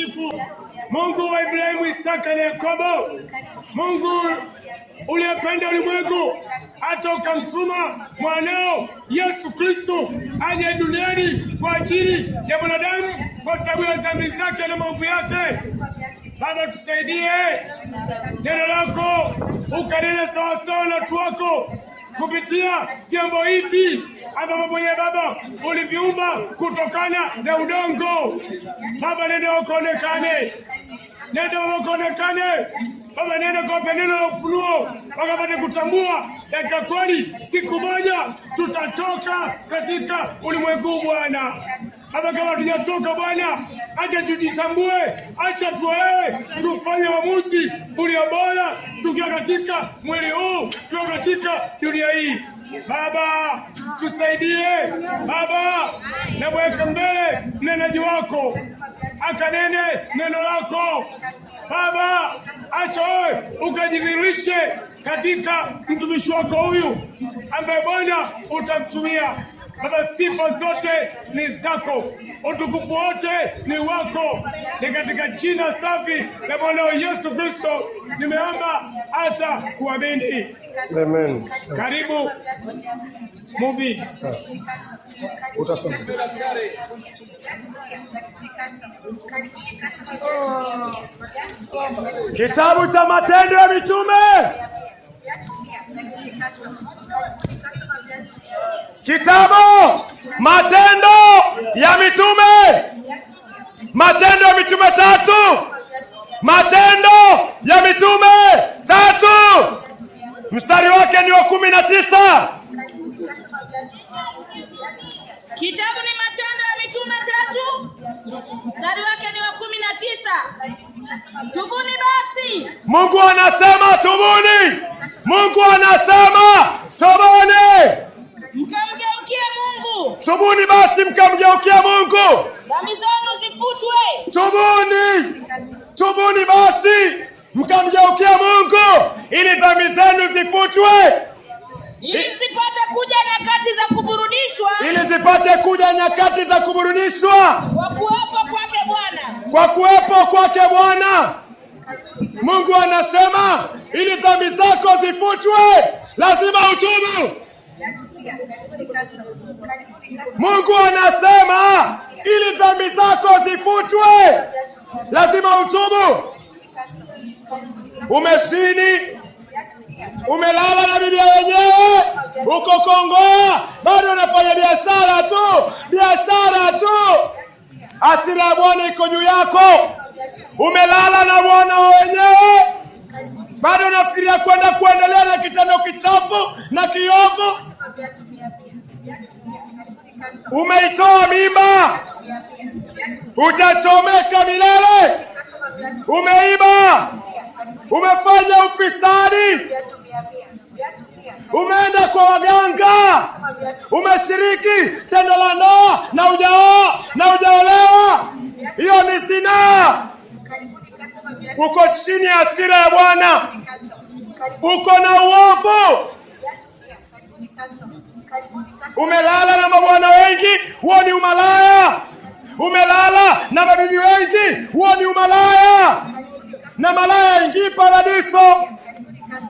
mtakatifu, Mungu wa Ibrahimu, Isaka na Yakobo, Mungu uliyependa ulimwengu hata ukamtuma mwanao Yesu Kristo aje duniani kwa ajili ya mwanadamu kwa sababu ya dhambi zake na maovu yake. Baba, tusaidie neno lako ukanene sawasawa na watu wako kupitia vyombo hivi ambavyo mwenye Baba uliviumba kutokana na udongo. Baba, nenda ukaonekane, nenda ukaonekane Baba, nenda kwa neno la ufunuo wakapate kutambua ya kweli siku moja tutatoka katika ulimwengu Bwana. Baba, kama tujatoka Bwana, acha tujitambue, acha tuelewe, tufanye uamuzi ulio bora tukiwa katika mwili huu, tukiwa katika dunia hii. Baba, tusaidie Baba, na mweka mbele mnenaji wako akanene neno lako Baba, acha wewe ukajidhihirishe katika mtumishi wako huyu ambaye Bwana utamtumia. Baba, sifa zote ni zako, utukufu wote ni wako. Ni katika jina safi la Bwana Yesu Kristo nimeomba hata kuamini. Amen. Karibu Mubi. Utasoma. Kitabu cha Matendo ya Mitume. Kitabu Matendo ya Mitume. Matendo ya Mitume 3. Matendo ya Mitume 3. Mstari wake ni wa 19. Kitabu ni Matendo ya Mitume 3. Mstari wake ni wa 19. Tubuni basi. Mungu anasema tubuni. Mungu anasema tubuni. Mkamgeukie Mungu. Tubuni basi mkamgeukie Mungu. Dhambi zenu zifutwe. Tubuni. Tubuni basi mkamgeukie Mungu ili dhambi zenu zifutwe. Ili zipate kuja nyakati za kuburudishwa. Ili zipate kuja nyakati za kuburudishwa. Kwa kuwepo kwake Bwana. Kwa kuwepo kwake Bwana. Mungu anasema ili dhambi zako zifutwe lazima utubu. Mungu anasema ili dhambi zako zifutwe lazima utubu. Umezini, umelala na bibi wenyewe, uko Kongoa, bado unafanya biashara tu. Hasira ya Bwana iko juu yako. Umelala na bwana wenyewe, bado unafikiria kuendelea na kitendo kichafu na kiovu. Umeitoa mimba, utachomeka milele. Umeiba, umefanya ufisadi, umeenda kwa waganga, umeshiriki tendo la ndoa na hujaoa na hujaolewa. Hiyo ni zinaa. Uko chini ya hasira ya Bwana, uko na uovu. Umelala na mabwana wengi, huo ni umalaya. Umelala na mabibi wengi, huo ni umalaya. Na malaya ingii paradiso.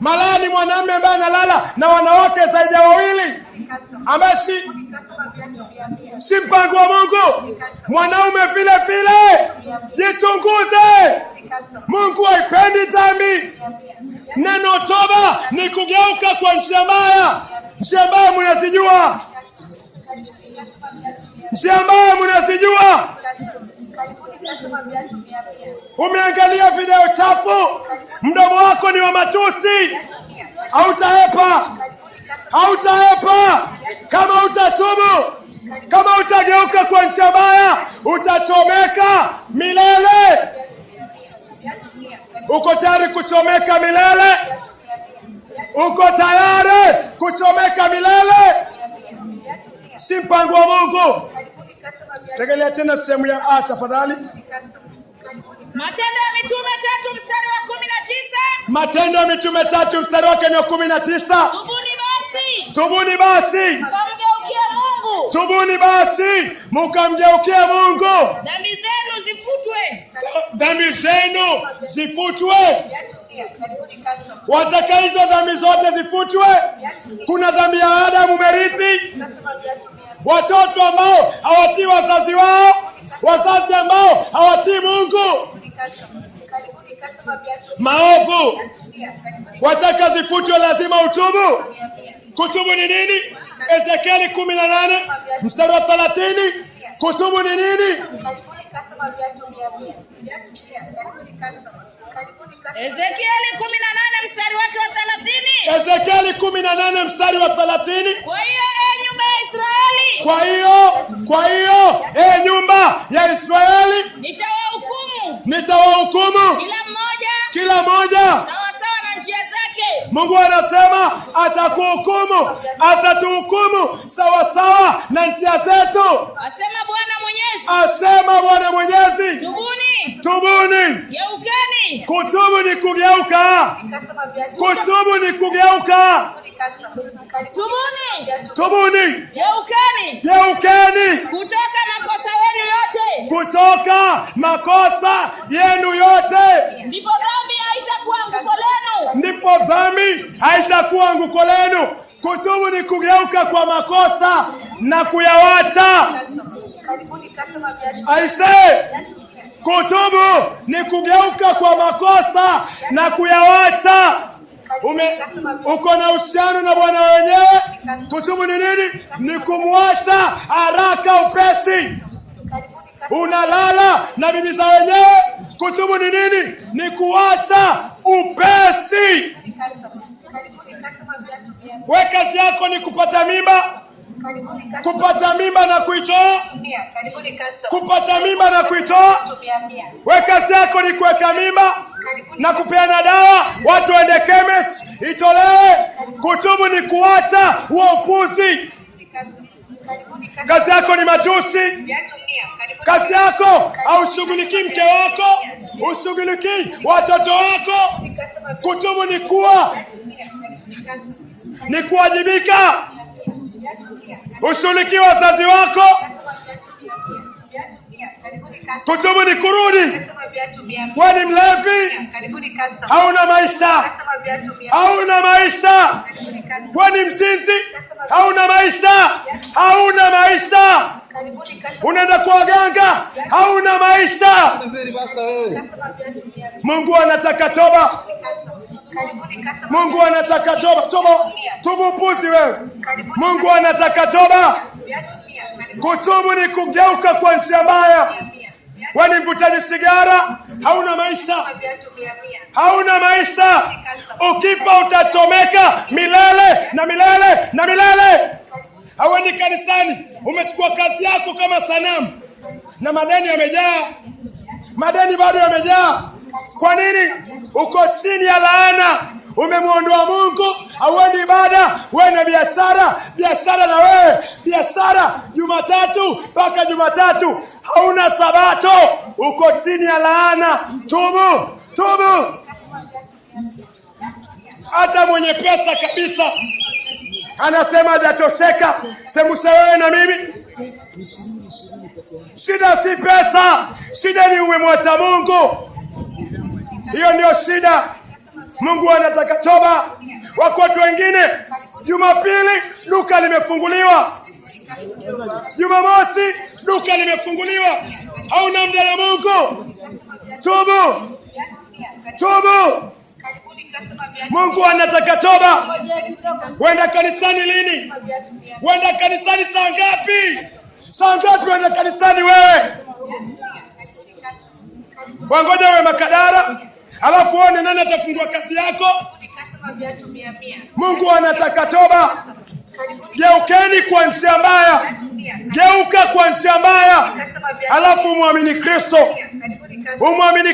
Malaya ni mwanamume ambaye analala na wanawake zaidi ya wawili, ambaye si mpango wa Mungu. Mwanaume vile vile, jichunguze. Mungu haipendi dhambi. Neno toba ni kugeuka kwa njia mbaya. Njia mbaya mnazijua. Njia mbaya mnazijua. Umeangalia video chafu, mdomo wako ni wa matusi. Hautaepa kama utatubu. Kama utageuka kwa njia mbaya, utachomeka milele. Uko tayari kuchomeka milele? Uko tayari kuchomeka milele? Si mpango wa Mungu. Rejelea tena sehemu ya A tafadhali. Matendo ya Mitume 3 mstari wa 19. Matendo ya Mitume 3 mstari wake ni 19. Tubuni basi. Mkamgeukie Mungu. Tubuni basi mkamgeukie Mungu. Dhambi zenu zifutwe. dhambi zenu zifutwe. Wataka hizo dhambi zote zifutwe? Kuna dhambi ya Adamu umerithi, watoto ambao hawatii wazazi wao, wazazi ambao hawatii Mungu, maovu. Wataka zifutwe, lazima utubu. Kutubu ni nini? Ezekieli 18 mstari wa 30. Kutubu ni nini? Ezekieli 18 mstari wake wa 30. Ezekieli 18 mstari wa 30. Kwa hiyo nyumba ya Israeli, kwa hiyo nyumba ya Israeli, nitawahukumu kila mmoja sawa sawa na njia zake. Mungu anasema atakuhukumu, atatuhukumu sawa sawa na njia zetu. Asema Bwana Mwenyezi. Tubuni. Geukeni. Kutubu ni kugeuka. Tubuni. Geukeni. Kutoka makosa yenu yote. Ndipo dhambi haitakuwa anguko lenu. Kutubu ni kugeuka kwa makosa na kuyawacha. Aise, kutubu ni kugeuka kwa makosa na kuyawacha. Uko na uhusiano na Bwana wenyewe. Kutubu ni nini? Ni kumwacha haraka upesi. Unalala na bibi za wenyewe. Kutubu ni nini? Ni kuacha upesi. We kazi yako ni kupata mimba, na kuitoa. We kazi yako ni kuweka mimba na kupeana dawa, watu waende chemist itolewe. Kutubu ni kuacha huo upuzi. Kazi yako ni matusi. Kazi yako haushughulikii mke wako, ushughulikii watoto wako. Kutubu ni kuwajibika. Ushughulikii wazazi wako. Kutubu ni kurudi. Wewe ni mlevi, hauna maisha. Wewe ni mzinzi, hauna maisha. Unaenda kwa waganga, hauna maisha. Mungu anataka toba. Tubu upuzi wewe. Mungu anataka toba. Kutubu ni kugeuka kwa njia mbaya. Wewe ni mvutaji sigara, hauna maisha. Ukifa utachomeka milele na milele. Hauendi kanisani, umechukua kazi yako kama sanamu, na madeni bado yamejaa. Kwa nini? Uko chini ya laana. Umemwondoa Mungu, hauendi ibada, wewe na biashara na wewe. Biashara Jumatatu mpaka Jumatatu, hauna sabato. Uko chini ya laana. Tubu. Hata mwenye pesa kabisa anasema hajatosheka. Sembuse wewe na mimi. Shida si pesa, shida ni umemwacha Mungu. Hiyo ndio shida. Mungu anataka toba. Wako watu wengine, Jumapili duka limefunguliwa, Jumamosi duka limefunguliwa, hauna muda na Mungu. Tubu. Mungu anataka toba. Wenda kanisani lini? Wenda kanisani saa ngapi wenda kanisani wewe? Wangoja wewe Makadara, alafu uone nani atafungua kazi yako. Mungu anataka toba. Geukeni kwa njia mbaya. Geuka kwa njia mbaya, alafu umwamini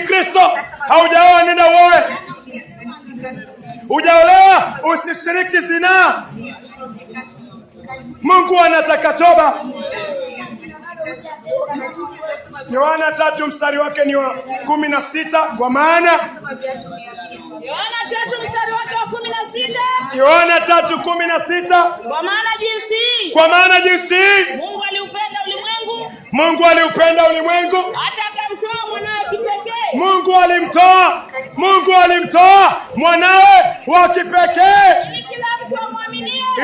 Kristo. Haujaoa, nenda uoe. Hujaolewa, usishiriki zinaa. Mungu anataka toba. Yohana 3 mstari wake ni wa 16. Kwa maana Yohana 3 mstari wake wa 16. Yohana 3:16. Kwa maana jinsi Mungu aliupenda ulimwengu hata akamtoa mwanawe Mungu alimtoa mwanawe wa kipekee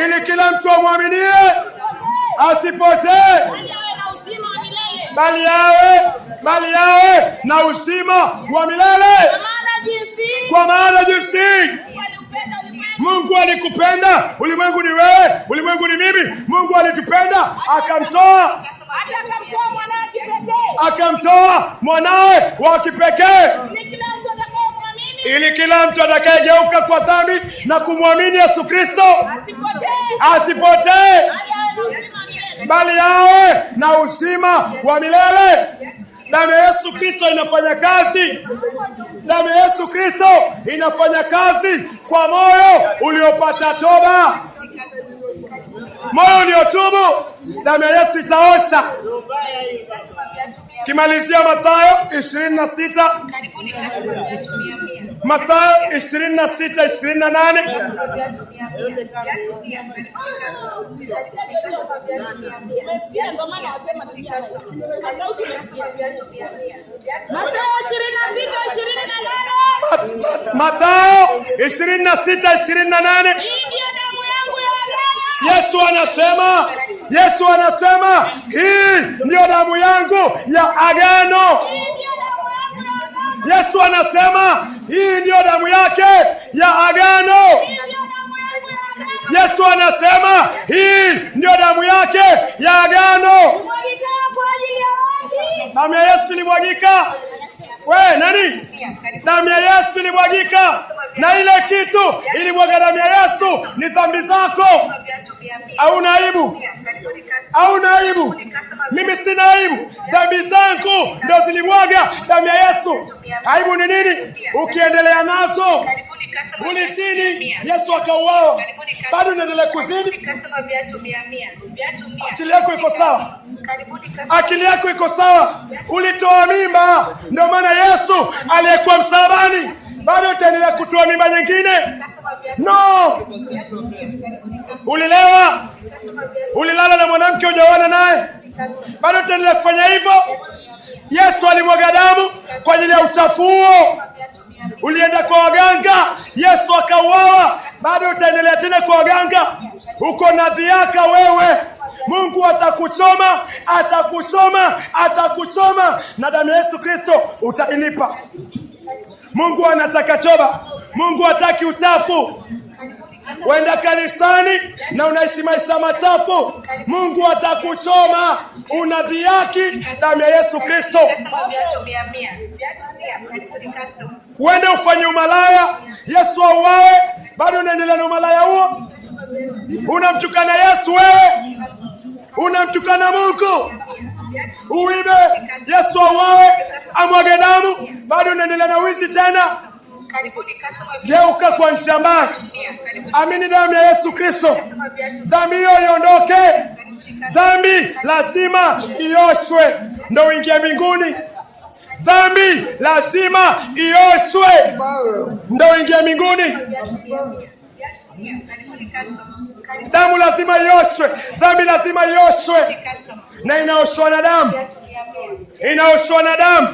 ili kila mtu amwaminie asipotee, bali yawe na uzima wa milele. Kwa maana jinsi Mungu alikupenda, ulimwengu ni wewe, ulimwengu ni mimi. Mungu alitupenda akamtoa mwanawe wa kipekee ili kila mtu atakayegeuka kwa dhambi na kumwamini Yesu Kristo asipotee, bali yawe na uzima wa milele. Damu ya Yesu Kristo inafanya kazi. Damu ya Yesu Kristo inafanya kazi kwa moyo uliopata toba. Moyo uliotubu, damu ya Yesu itaosha. Kimalizia Mathayo 26. Mathayo 26:28. Mathayo 26:28. Yesu anasema hii ndio damu yangu ya agano. Yesu anasema hii ndio damu yake ya agano. Yesu anasema hii ndio damu yake ya agano. Damu ya Yesu ilimwagika. Nani? Damu ya Yesu ilimwagika. Na ile kitu ilimwaga damu ya Yesu ni dhambi zako. Au naibu? Mimi sina aibu. Dhambi zangu ndio zilimwaga damu ya Yesu. Aibu ni nini? Ukiendelea nazo ulizini, Yesu akauawa, bado unaendelea kuzini. Akili yako iko sawa. Ulitoa mimba, ndio maana Yesu aliyekuwa msalabani, bado utaendelea kutoa mimba nyingine? No. Ulilewa, ulilala na mwanamke hujaoana naye, bado utaendelea kufanya hivyo? Yesu alimwaga damu kwa ajili ya uchafu huo. Ulienda kwa waganga, Yesu akauawa, bado utaendelea tena kwa waganga? Uko na dhiaka wewe. Mungu atakuchoma na damu ya Yesu Kristo utailipa. Mungu anataka toba. Mungu hataki uchafu. Wenda kanisani na unaishi maisha machafu, Mungu atakuchoma. Unadhiaki damu ya Yesu Kristo. Wende ufanye umalaya, Yesu auawe, bado unaendelea na umalaya huo. Unamtukana Yesu wewe, unamtukana Mungu. Uibe, Yesu auawe, amwage damu, bado unaendelea na wizi tena. Geuka kwa njia mbaya. Amini damu ya Yesu Kristo. Dhambi hiyo iondoke. Dhambi lazima ioshwe ndio uingie mbinguni. Dhambi lazima ioshwe ndio uingie mbinguni. Damu lazima ioshwe. Dhambi lazima ioshwe. Na inaoshwa na damu.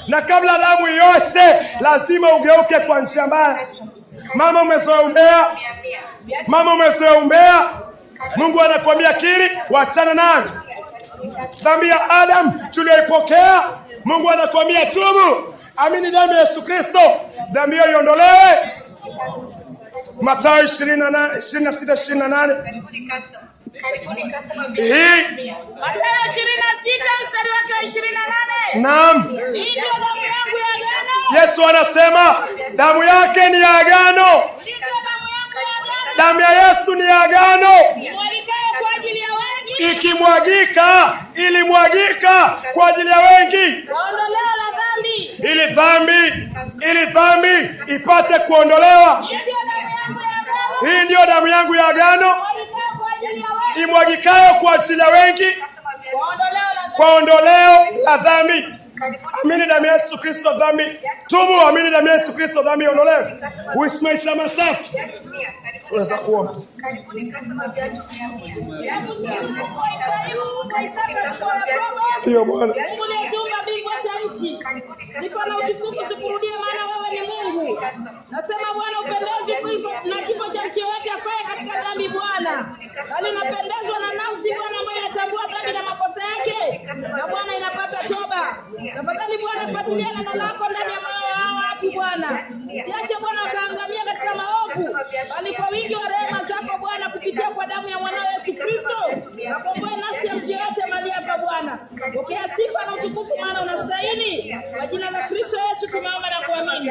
Na kabla damu ioshe, lazima ugeuke kwa njia mbaya. Mama umezoea umbea. Mungu anakuambia kiri, wachana nayo. Dhambi ya Adam tuliyoipokea, Mungu anakuambia tubu. Amini damu ya Yesu Kristo, dhambi hiyo iondolewe. Mathayo 26:28. Mathayo 26 mstari wake 28. Naam. Yesu anasema damu yake ni ya agano. Damu ya Yesu ni ya agano. Ikimwagika, ilimwagika kwa ajili ya wengi. Ili dhambi ipate kuondolewa. Hii ndio damu yangu ya agano, imwagikayo kwa ajili ya wengi, kwa ondoleo la dhambi. Amini damu ya Yesu Kristo, dhambi. Tubu, amini damu ya Yesu Kristo, dhambi iondolewe. Uishi maisha masafi. Unaweza kuomba. Ndio Bwana. Mungu aliyeumba mbingu na nchi. Sifa na utukufu zikurudie, maana wewe ni Mungu. Nasema Bwana, upendezwi na kifo cha mtu yote afaye katika dhambi Bwana. Bali unapendezwa na nafsi Bwana ambayo inatambua dhambi na makosa yake. Na Bwana inapata toba. Tafadhali Bwana, fuatilia neno lako ndani ya moyo wa watu Bwana. Siache Bwana wakaangamia katika maovu, bali kwa wingi wa rehema zako Bwana, kupitia kwa damu ya mwanao Yesu Kristo, akomboe nafsi ya mtu yote mahali hapa Bwana. Pokea sifa na utukufu, maana unastahili. Kwa jina la Kristo Yesu tumeomba na kuamini.